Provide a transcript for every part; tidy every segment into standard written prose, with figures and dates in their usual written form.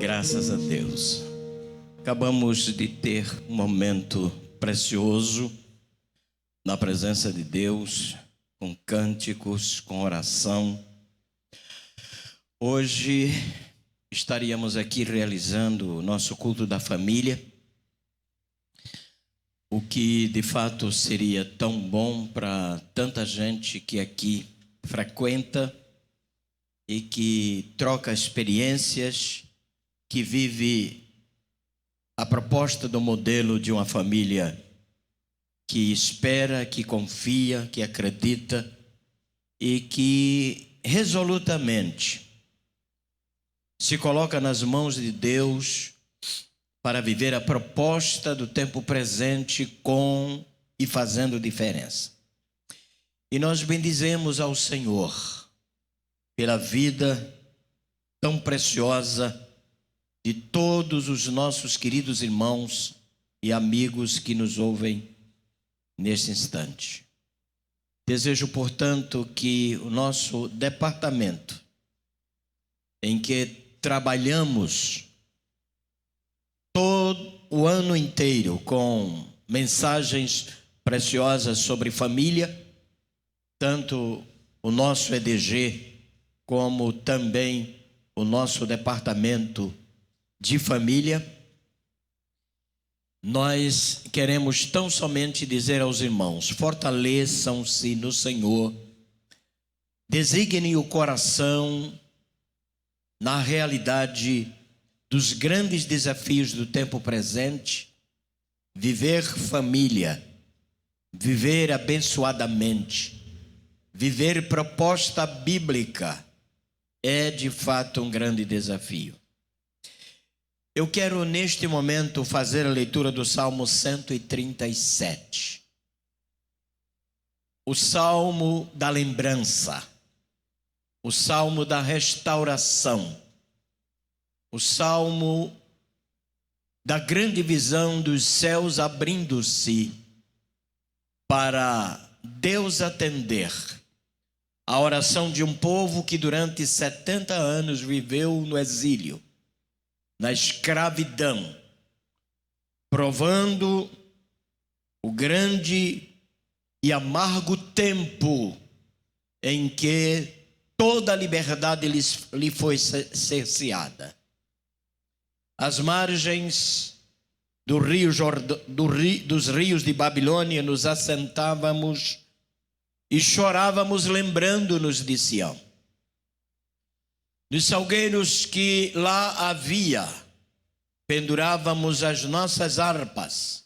Graças a Deus. Acabamos de ter um momento precioso na presença de Deus, com cânticos, com oração. Hoje estaríamos aqui realizando o nosso culto da família, o que de fato seria tão bom para tanta gente que aqui frequenta e que troca experiências, que vive a proposta do modelo de uma família que espera, que confia, que acredita e que resolutamente se coloca nas mãos de Deus para viver a proposta do tempo presente com e fazendo diferença. E nós bendizemos ao Senhor pela vida tão preciosa de todos os nossos queridos irmãos e amigos que nos ouvem neste instante. Desejo, portanto, que o nosso departamento, em que trabalhamos todo o ano inteiro com mensagens preciosas sobre família, tanto o nosso EDG como também o nosso departamento de família, nós queremos tão somente dizer aos irmãos: fortaleçam-se no Senhor, designem o coração na realidade dos grandes desafios do tempo presente. Viver família, viver abençoadamente, viver proposta bíblica é de fato um grande desafio. Eu quero neste momento fazer a leitura do Salmo 137. O Salmo da lembrança, o Salmo da restauração, o Salmo da grande visão dos céus abrindo-se para Deus atender a oração de um povo que durante 70 anos viveu no exílio, na escravidão, provando o grande e amargo tempo em que toda a liberdade lhe foi cerceada. Às margens dos rios de Babilônia nos assentávamos e chorávamos lembrando-nos de Sião, dos salgueiros que lá havia, pendurávamos as nossas harpas,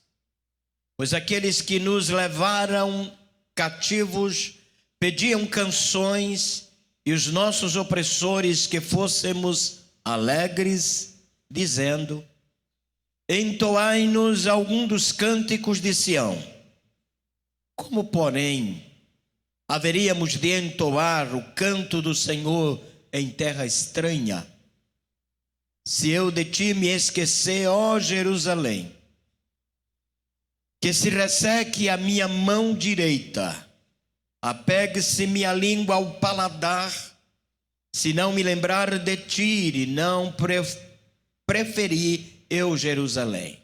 pois aqueles que nos levaram cativos pediam canções e os nossos opressores que fôssemos alegres, dizendo: entoai-nos algum dos cânticos de Sião. Como, porém, haveríamos de entoar o canto do Senhor em terra estranha? Se eu de ti me esquecer, ó Jerusalém, que se resseque a minha mão direita, apegue-se minha língua ao paladar, se não me lembrar de ti e não preferir eu Jerusalém,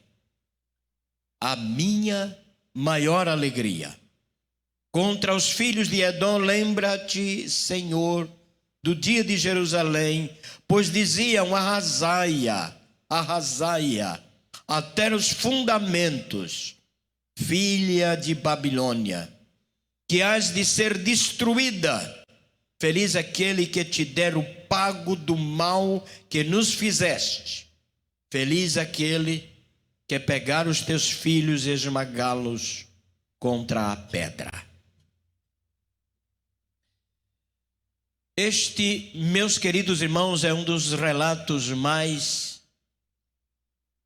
a minha maior alegria. Contra os filhos de Edom, lembra-te, Senhor, do dia de Jerusalém, pois diziam: arrasai-a, arrasai-a, até os fundamentos, filha de Babilônia, que hás de ser destruída. Feliz aquele que te der o pago do mal que nos fizeste. Feliz aquele que pegar os teus filhos e esmagá-los contra a pedra. Este, meus queridos irmãos, é um dos relatos mais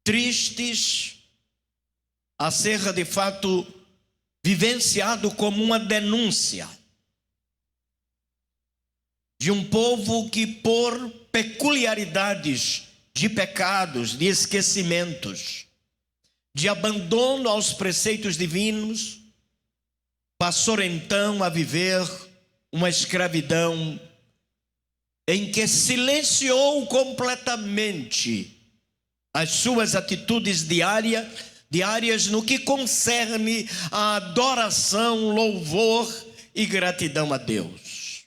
tristes a ser de fato vivenciado como uma denúncia de um povo que, por peculiaridades de pecados, de esquecimentos, de abandono aos preceitos divinos, passou então a viver uma escravidão em que silenciou completamente as suas atitudes diárias no que concerne a adoração, louvor e gratidão a Deus.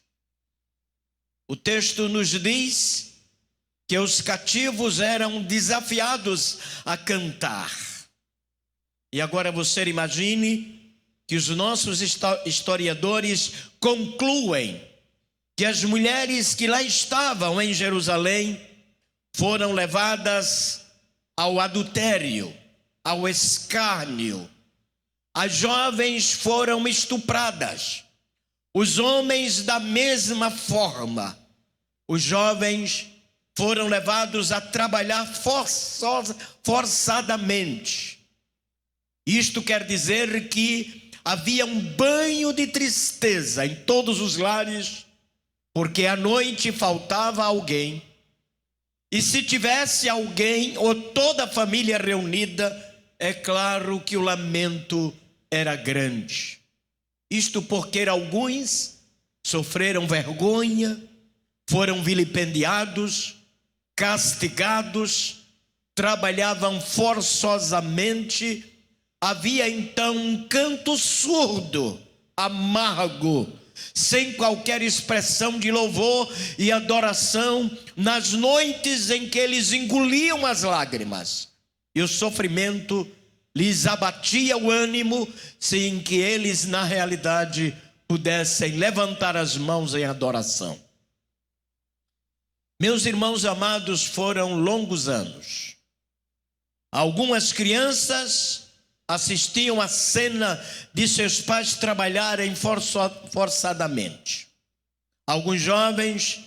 O texto nos diz que os cativos eram desafiados a cantar. E agora você imagine que os nossos historiadores concluem que as mulheres que lá estavam em Jerusalém foram levadas ao adultério, ao escárnio. As jovens foram estupradas, os homens da mesma forma. Os jovens foram levados a trabalhar forçadamente. Isto quer dizer que havia um banho de tristeza em todos os lares, porque à noite faltava alguém. E se tivesse alguém ou toda a família reunida, é claro que o lamento era grande. Isto porque alguns sofreram vergonha, foram vilipendiados, castigados, trabalhavam forçosamente. Havia então um canto surdo, amargo, sem qualquer expressão de louvor e adoração, nas noites em que eles engoliam as lágrimas, e o sofrimento lhes abatia o ânimo, sem que eles na realidade pudessem levantar as mãos em adoração. Meus irmãos amados, foram longos anos. Algumas crianças assistiam a cena de seus pais trabalharem forçadamente. Alguns jovens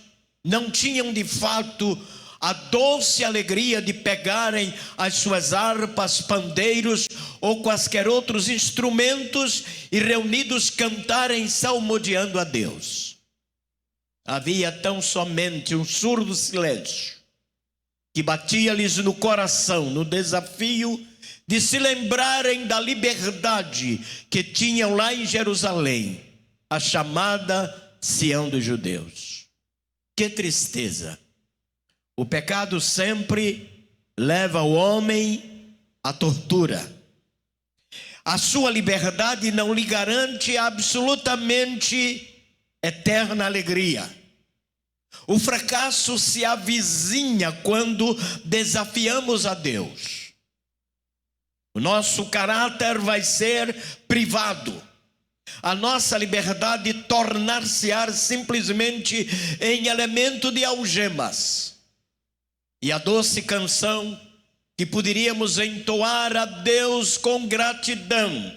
não tinham de fato a doce alegria de pegarem as suas harpas, pandeiros ou quaisquer outros instrumentos e reunidos cantarem salmodiando a Deus. Havia tão somente um surdo silêncio que batia-lhes no coração no desafio de se lembrarem da liberdade que tinham lá em Jerusalém, a chamada Sião dos judeus. Que tristeza! O pecado sempre leva o homem à tortura. A sua liberdade não lhe garante absolutamente eterna alegria. O fracasso se avizinha quando desafiamos a Deus. O nosso caráter vai ser privado. A nossa liberdade tornar-se-á simplesmente em elemento de algemas. E a doce canção que poderíamos entoar a Deus com gratidão,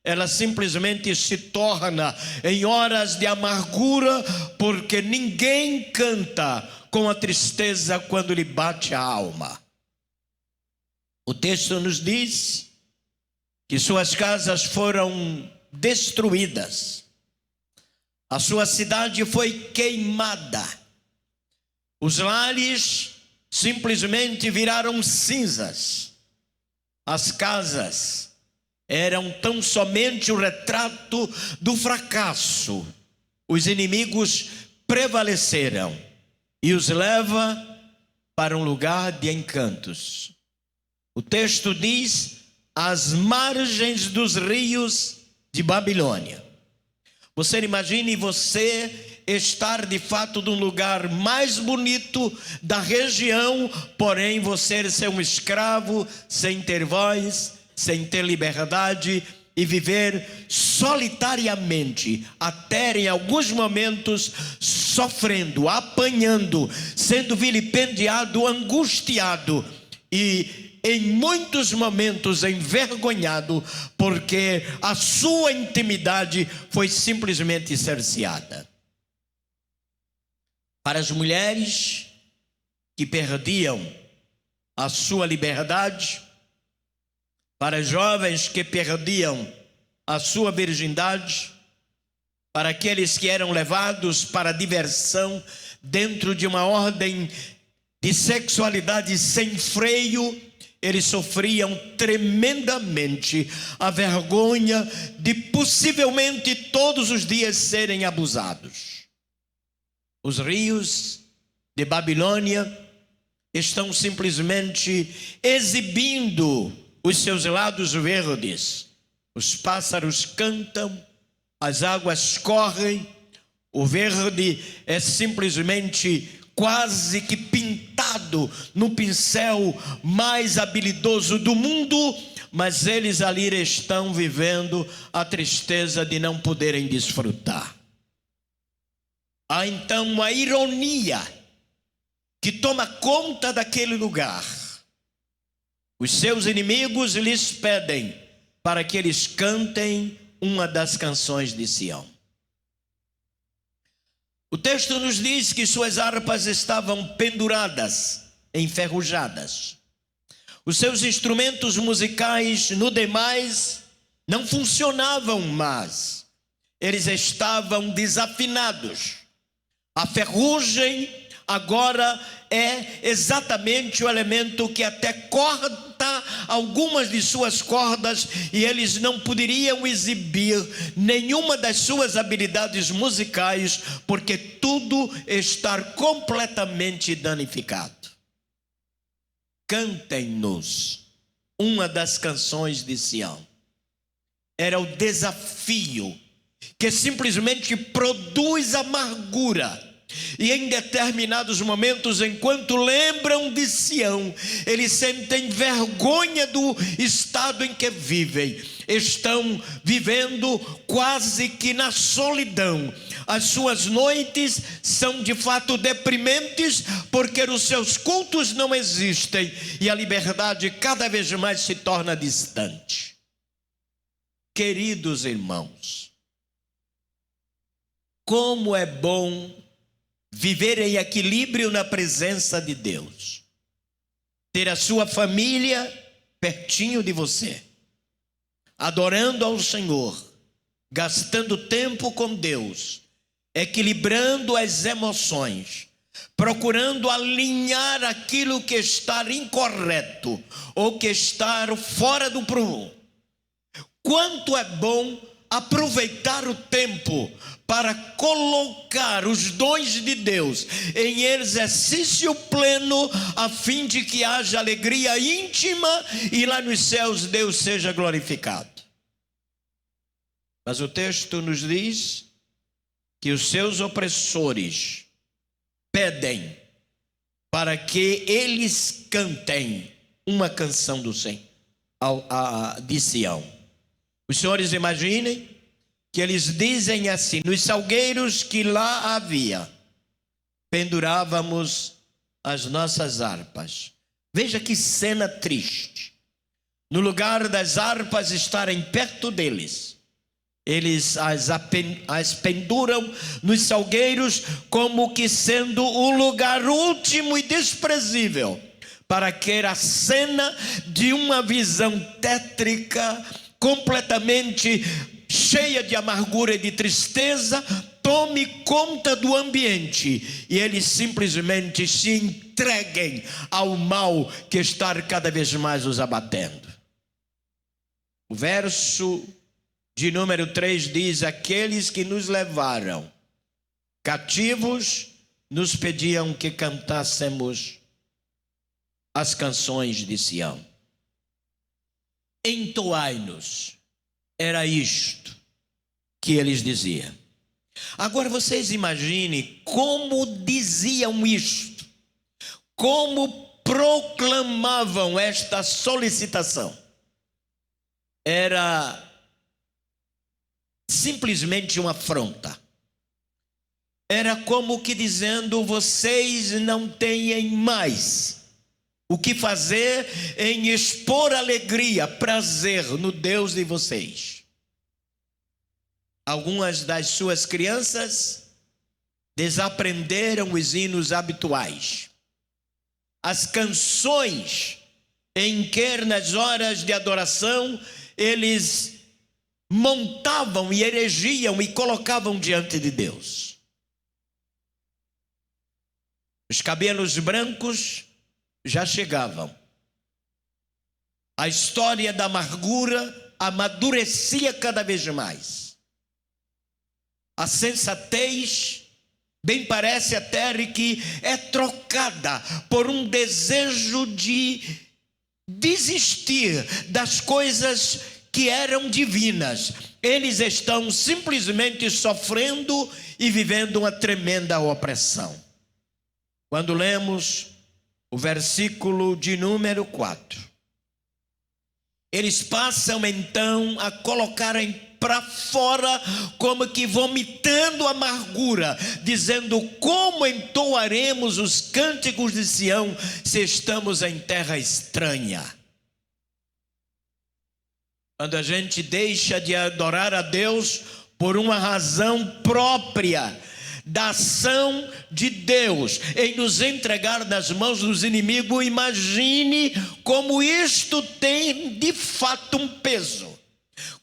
ela simplesmente se torna em horas de amargura, porque ninguém canta com a tristeza quando lhe bate a alma. O texto nos diz que suas casas foram destruídas, a sua cidade foi queimada, os lares simplesmente viraram cinzas, as casas eram tão somente o retrato do fracasso. Os inimigos prevaleceram e os leva para um lugar de encantos. O texto diz, às margens dos rios de Babilônia. Você imagine você estar de fato num lugar mais bonito da região, porém você ser um escravo, sem ter voz, sem ter liberdade e viver solitariamente, até em alguns momentos sofrendo, apanhando, sendo vilipendiado, angustiado e em muitos momentos envergonhado, porque a sua intimidade foi simplesmente cerceada. Para as mulheres que perdiam a sua liberdade, para jovens que perdiam a sua virgindade, para aqueles que eram levados para a diversão dentro de uma ordem de sexualidade sem freio, eles sofriam tremendamente a vergonha de possivelmente todos os dias serem abusados. Os rios de Babilônia estão simplesmente exibindo os seus lados verdes. Os pássaros cantam, as águas correm, o verde é simplesmente quase que pintado no pincel mais habilidoso do mundo, mas eles ali estão vivendo a tristeza de não poderem desfrutar. Há então uma ironia que toma conta daquele lugar. Os seus inimigos lhes pedem para que eles cantem uma das canções de Sião. O texto nos diz que suas harpas estavam penduradas, enferrujadas. Os seus instrumentos musicais, no demais, não funcionavam mais. Eles estavam desafinados. A ferrugem agora é exatamente o elemento que até corta algumas de suas cordas, e eles não poderiam exibir nenhuma das suas habilidades musicais, porque tudo está completamente danificado. Cantem-nos uma das canções de Sião. Era o desafio que simplesmente produz amargura. E em determinados momentos, enquanto lembram de Sião, eles sentem vergonha do estado em que vivem. Estão vivendo quase que na solidão. As suas noites são de fato deprimentes, porque os seus cultos não existem e a liberdade cada vez mais se torna distante. Queridos irmãos, como é bom viver em equilíbrio na presença de Deus. Ter a sua família pertinho de você, adorando ao Senhor, gastando tempo com Deus, equilibrando as emoções, procurando alinhar aquilo que está incorreto ou que está fora do prumo. Quanto é bom aproveitar o tempo para colocar os dons de Deus em exercício pleno, a fim de que haja alegria íntima e lá nos céus Deus seja glorificado. Mas o texto nos diz que os seus opressores pedem para que eles cantem uma canção do Senhor, de Sião. Os senhores imaginem que eles dizem assim: nos salgueiros que lá havia, pendurávamos as nossas harpas. Veja que cena triste. No lugar das harpas estarem perto deles, eles as penduram nos salgueiros, como que sendo o lugar último e desprezível, para que a cena de uma visão tétrica, completamente cheia de amargura e de tristeza, tome conta do ambiente e eles simplesmente se entreguem ao mal que está cada vez mais os abatendo. O verso de número 3 diz: aqueles que nos levaram cativos nos pediam que cantássemos as canções de Sião. Entoai-nos. Era isto que eles diziam. Agora vocês imaginem como diziam isto, como proclamavam esta solicitação. Era simplesmente uma afronta. Era como que dizendo: vocês não têm mais o que fazer em expor alegria, prazer no Deus de vocês. Algumas das suas crianças desaprenderam os hinos habituais. As canções em que nas horas de adoração eles montavam e erigiam e colocavam diante de Deus. Os cabelos brancos já chegavam. A história da amargura amadurecia cada vez mais. A sensatez Bem parece até que é trocada por um desejo de desistir das coisas que eram divinas. Eles estão simplesmente sofrendo e vivendo uma tremenda opressão. Quando lemos o versículo de número 4, eles passam então a colocarem para fora, como que vomitando amargura, dizendo: como entoaremos os cânticos de Sião se estamos em terra estranha? Quando a gente deixa de adorar a Deus por uma razão própria da ação de Deus em nos entregar nas mãos dos inimigos, imagine como isto tem de fato um peso,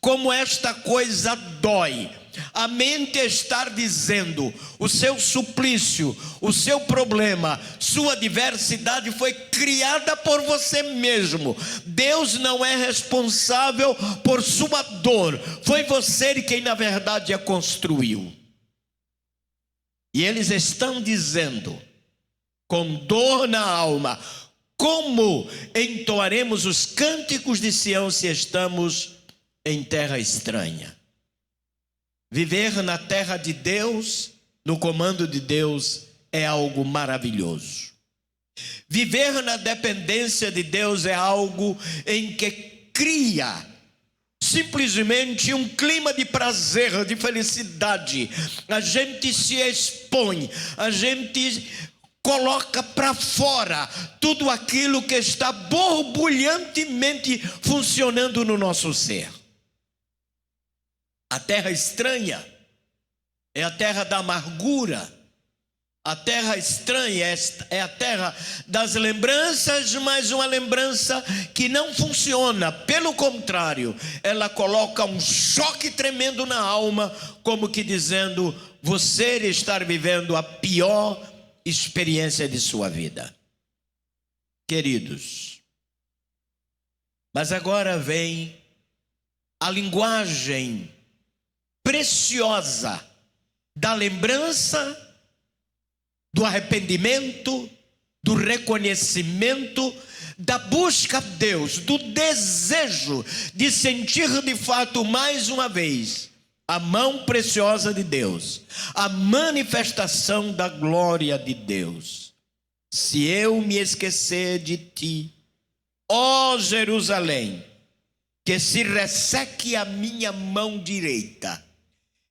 como esta coisa dói. A mente estar dizendo: o seu suplício, o seu problema, sua adversidade foi criada por você mesmo. Deus não é responsável por sua dor, foi você quem na verdade a construiu. E eles estão dizendo, com dor na alma: como entoaremos os cânticos de Sião se estamos em terra estranha? Viver na terra de Deus, no comando de Deus, é algo maravilhoso. Viver na dependência de Deus é algo em que cria simplesmente um clima de prazer, de felicidade. A gente se expõe, a gente coloca para fora tudo aquilo que está borbulhantemente funcionando no nosso ser. A terra estranha é a terra da amargura. A terra estranha é a terra das lembranças, mas uma lembrança que não funciona. Pelo contrário, ela coloca um choque tremendo na alma, como que dizendo: você está vivendo a pior experiência de sua vida. Queridos, mas agora vem a linguagem preciosa da lembrança, do arrependimento, do reconhecimento, da busca a Deus, do desejo de sentir de fato mais uma vez a mão preciosa de Deus, a manifestação da glória de Deus. Se eu me esquecer de ti, ó Jerusalém, que se resseque a minha mão direita.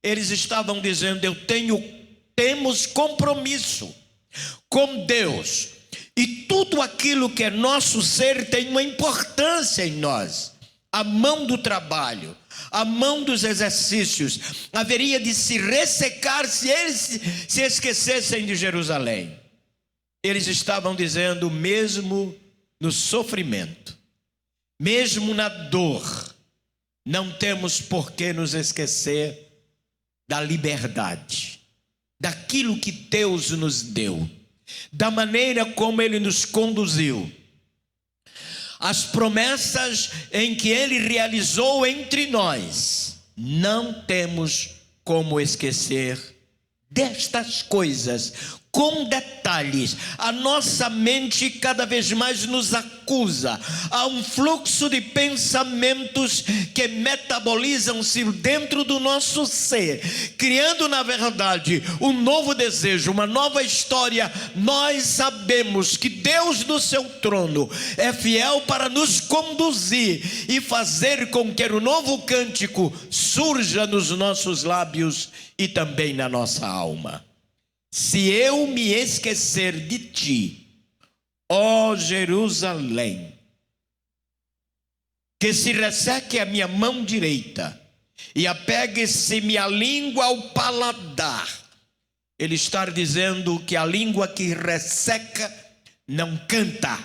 Eles estavam dizendo: temos compromisso com Deus, e tudo aquilo que é nosso ser tem uma importância em nós. A mão do trabalho, a mão dos exercícios haveria de se ressecar se eles se esquecessem de Jerusalém. Eles estavam dizendo: mesmo no sofrimento, mesmo na dor, não temos por que nos esquecer da liberdade, daquilo que Deus nos deu, da maneira como Ele nos conduziu, as promessas em que Ele realizou entre nós. Não temos como esquecer destas coisas, com detalhes. A nossa mente cada vez mais nos acusa. Há um fluxo de pensamentos que metabolizam-se dentro do nosso ser, criando na verdade um novo desejo, uma nova história. Nós sabemos que Deus no seu trono é fiel para nos conduzir e fazer com que o novo cântico surja nos nossos lábios e também na nossa alma. Se eu me esquecer de ti, ó Jerusalém, que se resseque a minha mão direita e apegue-se minha língua ao paladar. Ele está dizendo que a língua que resseca não canta,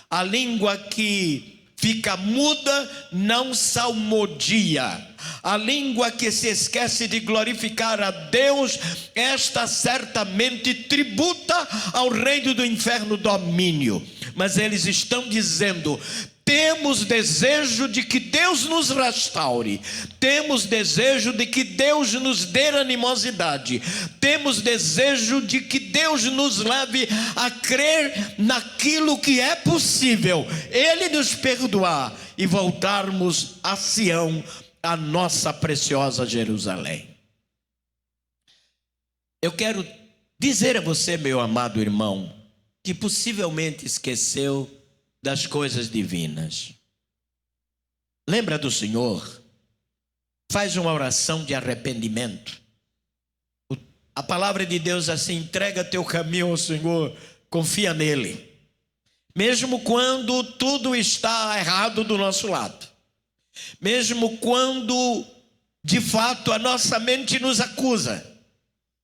a língua que fica muda não salmodia, a língua que se esquece de glorificar a Deus, esta certamente tributa ao reino do inferno domínio. Mas eles estão dizendo: temos desejo de que Deus nos restaure, temos desejo de que Deus nos dê animosidade, temos desejo de que Deus nos leve a crer naquilo que é possível, Ele nos perdoar e voltarmos a Sião, a nossa preciosa Jerusalém. Eu quero dizer a você, meu amado irmão, que possivelmente esqueceu das coisas divinas. Lembra do Senhor? Faz uma oração de arrependimento. A palavra de Deus assim: entrega teu caminho ao Senhor, confia nele. Mesmo quando tudo está errado do nosso lado. Mesmo quando, de fato, a nossa mente nos acusa.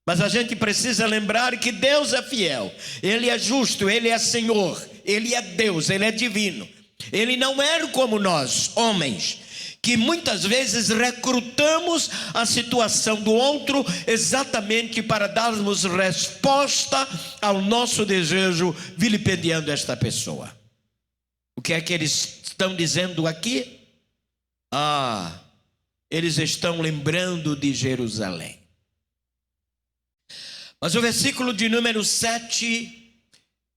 Mas a gente precisa lembrar que Deus é fiel, Ele é justo, Ele é Senhor, Ele é Deus, Ele é divino. Ele não é como nós, homens, que muitas vezes recrutamos a situação do outro exatamente para darmos resposta ao nosso desejo, vilipendiando esta pessoa. O que é que eles estão dizendo aqui? Eles estão lembrando de Jerusalém. Mas o versículo de número 7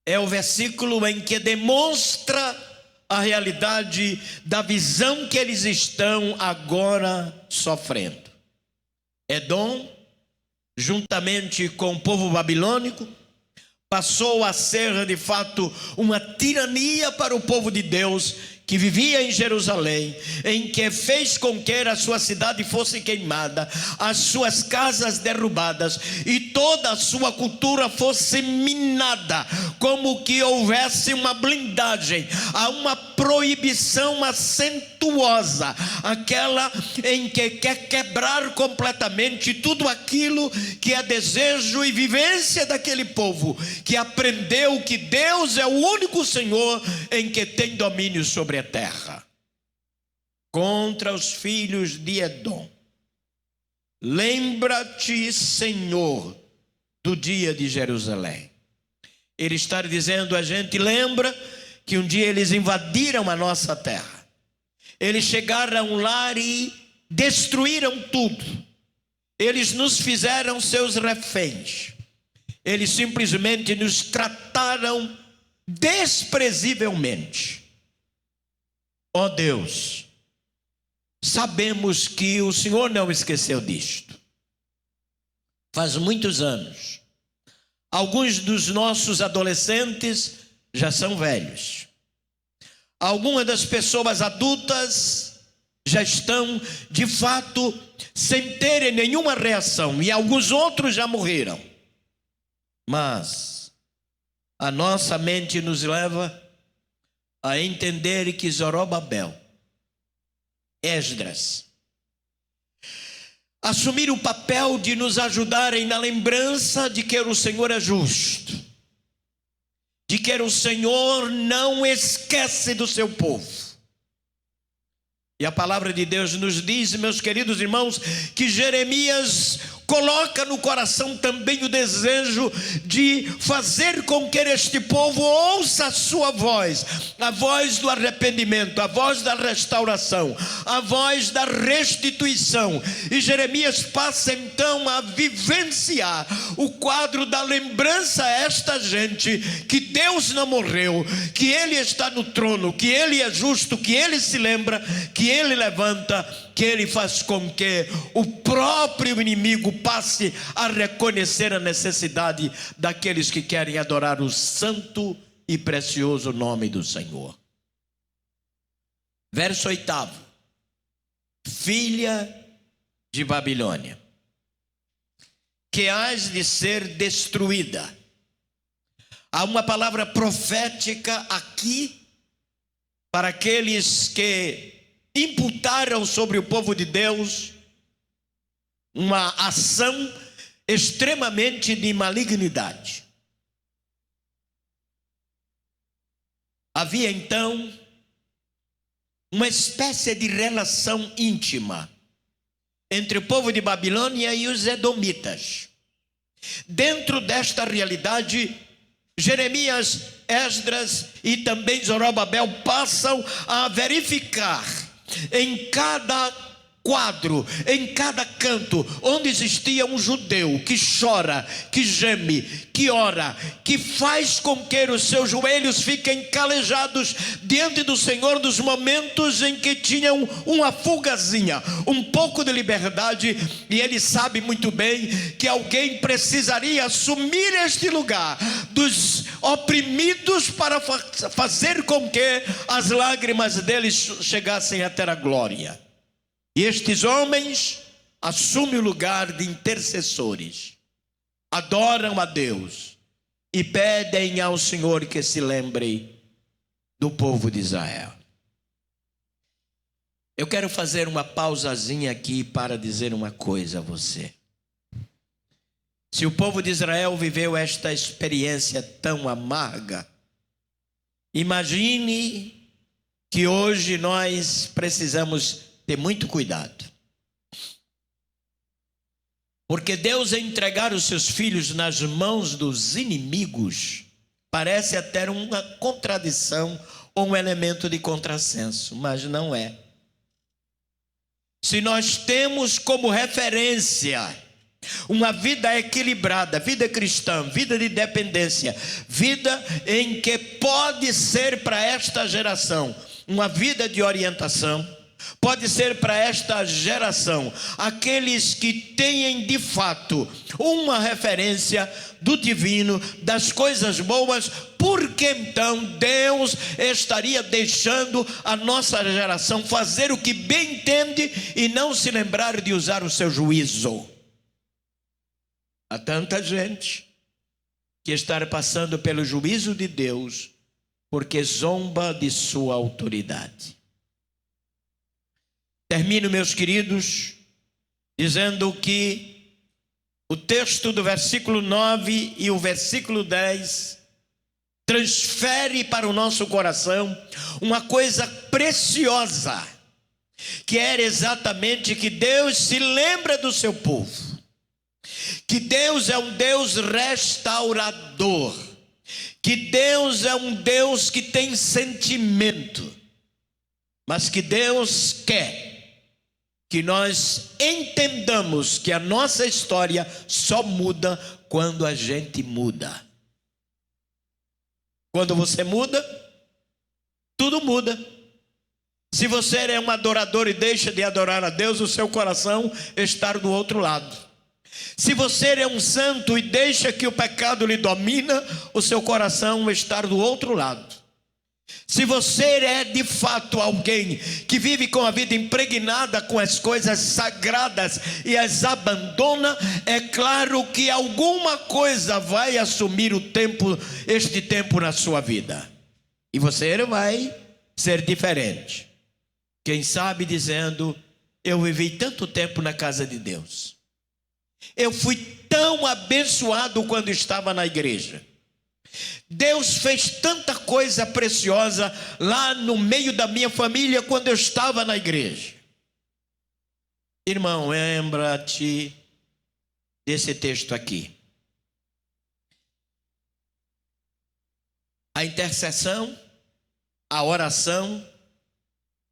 é o versículo em que demonstra a realidade da visão que eles estão agora sofrendo. Edom, juntamente com o povo babilônico, passou a ser de fato uma tirania para o povo de Deus que vivia em Jerusalém, em que fez com que a sua cidade fosse queimada, as suas casas derrubadas e toda a sua cultura fosse minada, como que houvesse uma blindagem, há uma proibição acentuosa, aquela em que quer quebrar completamente tudo aquilo que é desejo e vivência daquele povo, que aprendeu que Deus é o único Senhor em que tem domínio sobre a terra. Contra os filhos de Edom, lembra-te, Senhor, do dia de Jerusalém. Ele está dizendo a gente: lembra que um dia eles invadiram a nossa terra, eles chegaram lá e destruíram tudo, eles nos fizeram seus reféns, eles simplesmente nos trataram desprezivelmente. Ó Deus, sabemos que o Senhor não esqueceu disto. Faz muitos anos, alguns dos nossos adolescentes já são velhos, algumas das pessoas adultas já estão de fato sem terem nenhuma reação, e alguns outros já morreram. Mas a nossa mente nos leva a entender que Zorobabel, Esdras, assumiram o papel de nos ajudarem na lembrança de que o Senhor é justo, de que o Senhor não esquece do seu povo. E a palavra de Deus nos diz, meus queridos irmãos, que Jeremias coloca no coração também o desejo de fazer com que este povo ouça a sua voz, a voz do arrependimento, a voz da restauração, a voz da restituição. E Jeremias passa então a vivenciar o quadro da lembrança a esta gente que Deus não morreu, que Ele está no trono, que Ele é justo, que Ele se lembra, que Ele levanta, que Ele faz com que o próprio inimigo passe a reconhecer a necessidade daqueles que querem adorar o santo e precioso nome do Senhor. Verso 8: filha de Babilônia, que hás de ser destruída. Há uma palavra profética aqui para aqueles que imputaram sobre o povo de Deus uma ação extremamente de malignidade. Havia então uma espécie de relação íntima entre o povo de Babilônia e os edomitas. Dentro desta realidade Jeremias, Esdras e também Zorobabel passam a verificar em cada quadro, em cada canto, onde existia um judeu que chora, que geme, que ora, que faz com que os seus joelhos fiquem calejados diante do Senhor nos momentos em que tinham uma fugazinha, um pouco de liberdade, e ele sabe muito bem que alguém precisaria assumir este lugar dos oprimidos para fazer com que as lágrimas deles chegassem até a glória. E estes homens assumem o lugar de intercessores, adoram a Deus e pedem ao Senhor que se lembre do povo de Israel. Eu quero fazer uma pausazinha aqui para dizer uma coisa a você. Se o povo de Israel viveu esta experiência tão amarga, imagine que hoje nós precisamos ter muito cuidado, porque Deus entregar os seus filhos nas mãos dos inimigos parece até uma contradição ou um elemento de contrassenso, mas não é. Se nós temos como referência uma vida equilibrada, vida cristã, vida de dependência, vida em que pode ser para esta geração uma vida de orientação, pode ser para esta geração aqueles que têm de fato uma referência do divino, das coisas boas, porque então Deus estaria deixando a nossa geração fazer o que bem entende e não se lembrar de usar o seu juízo. Há tanta gente que está passando pelo juízo de Deus porque zomba de sua autoridade. Termino, meus queridos, dizendo que o texto do versículo 9 e o versículo 10 transfere para o nosso coração uma coisa preciosa, que era exatamente que Deus se lembra do seu povo, que Deus é um Deus restaurador, que Deus é um Deus que tem sentimento, mas que Deus quer que nós entendamos que a nossa história só muda quando a gente muda. Quando você muda, tudo muda. Se você é um adorador e deixa de adorar a Deus, o seu coração está do outro lado. Se você é um santo e deixa que o pecado lhe domina, o seu coração está do outro lado. Se você é de fato alguém que vive com a vida impregnada com as coisas sagradas e as abandona, é claro que alguma coisa vai assumir este tempo na sua vida. E você vai ser diferente. Quem sabe dizendo: eu vivi tanto tempo na casa de Deus. Eu fui tão abençoado quando estava na igreja. Deus fez tanta coisa preciosa lá no meio da minha família quando eu estava na igreja. Irmão, lembra-te desse texto aqui. A intercessão, a oração,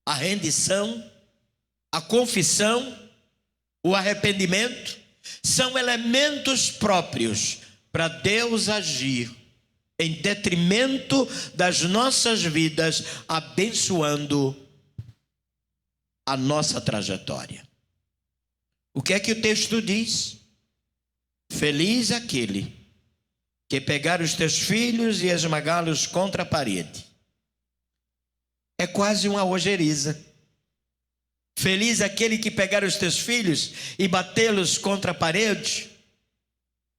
a rendição, a confissão, o arrependimento são elementos próprios para Deus agir em detrimento das nossas vidas, abençoando a nossa trajetória. O que é que o texto diz? Feliz aquele que pegar os teus filhos e esmagá-los contra a parede. É quase uma ojeriza. Feliz aquele que pegar os teus filhos e batê-los contra a parede.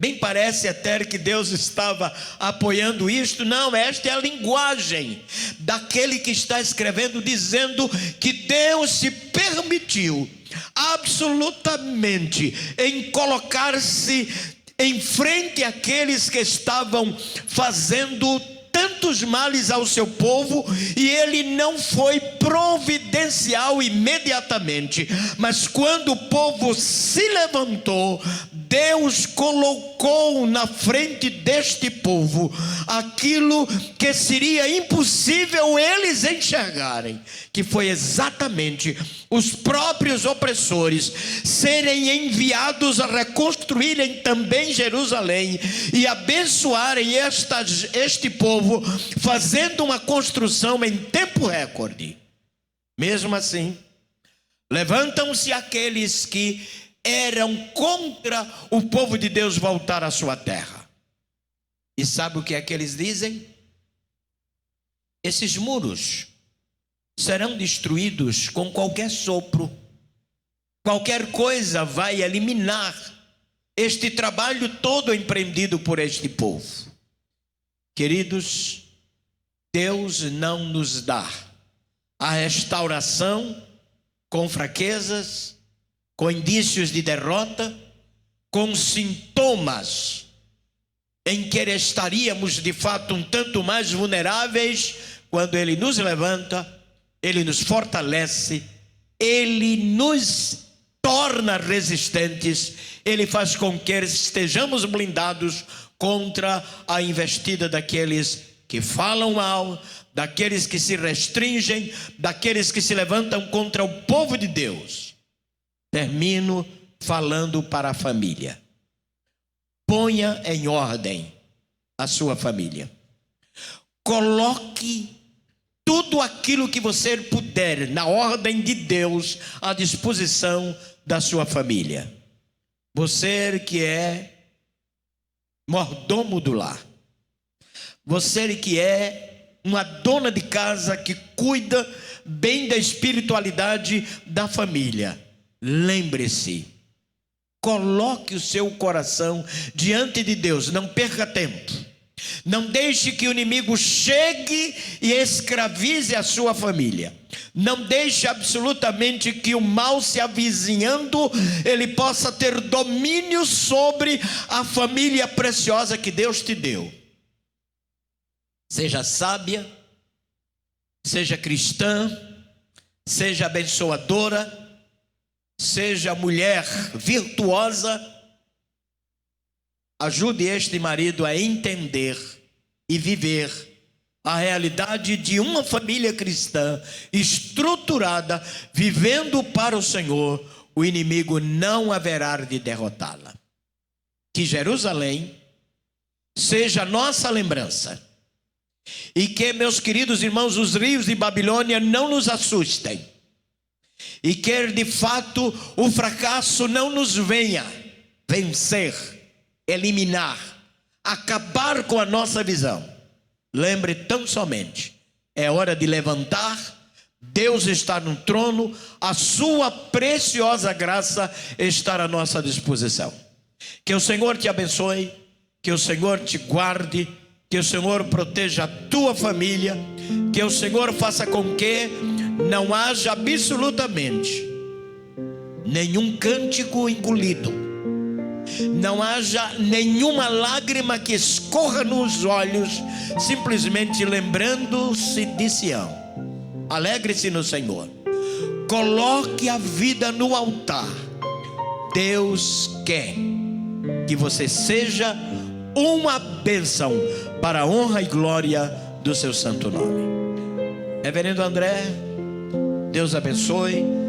Bem parece até que Deus estava apoiando isto. Não, esta é a linguagem daquele que está escrevendo, dizendo que Deus se permitiu absolutamente em colocar-se em frente àqueles que estavam fazendo tantos males ao seu povo, e ele não foi providencial imediatamente, mas quando o povo se levantou, Deus colocou na frente deste povo aquilo que seria impossível eles enxergarem, que foi exatamente os próprios opressores serem enviados a reconstruírem também Jerusalém e abençoarem este povo, fazendo uma construção em tempo recorde. Mesmo assim, levantam-se aqueles que eram contra o povo de Deus voltar à sua terra. E sabe o que é que eles dizem? Esses muros serão destruídos com qualquer sopro. Qualquer coisa vai eliminar este trabalho todo empreendido por este povo. Queridos, Deus não nos dá a restauração com fraquezas, com indícios de derrota, com sintomas em que estaríamos de fato um tanto mais vulneráveis. Quando Ele nos levanta, Ele nos fortalece, Ele nos torna resistentes, Ele faz com que estejamos blindados contra a investida daqueles que falam mal, daqueles que se restringem, daqueles que se levantam contra o povo de Deus. Termino falando para a família. Ponha em ordem a sua família. Coloque tudo aquilo que você puder na ordem de Deus à disposição da sua família. Você que é mordomo do lar, você que é uma dona de casa que cuida bem da espiritualidade da família, lembre-se, coloque o seu coração diante de Deus, não perca tempo, não deixe que o inimigo chegue e escravize a sua família, não deixe absolutamente que o mal se avizinhando, ele possa ter domínio sobre a família preciosa que Deus te deu. Seja sábia, seja cristã, seja abençoadora, seja mulher virtuosa, ajude este marido a entender e viver a realidade de uma família cristã estruturada, vivendo para o Senhor. O inimigo não haverá de derrotá-la. Que Jerusalém seja nossa lembrança, e que, meus queridos irmãos, os rios de Babilônia não nos assustem, e que de fato o fracasso não nos venha vencer, eliminar, acabar com a nossa visão. Lembre tão somente, é hora de levantar, Deus está no trono, a sua preciosa graça está à nossa disposição. Que o Senhor te abençoe, que o Senhor te guarde, que o Senhor proteja a tua família, que o Senhor faça com que não haja absolutamente nenhum cântico engolido, não haja nenhuma lágrima que escorra nos olhos, simplesmente lembrando-se de Sião. Alegre-se no Senhor, coloque a vida no altar. Deus quer que você seja uma bênção para a honra e glória do seu santo nome. Reverendo André, Deus abençoe.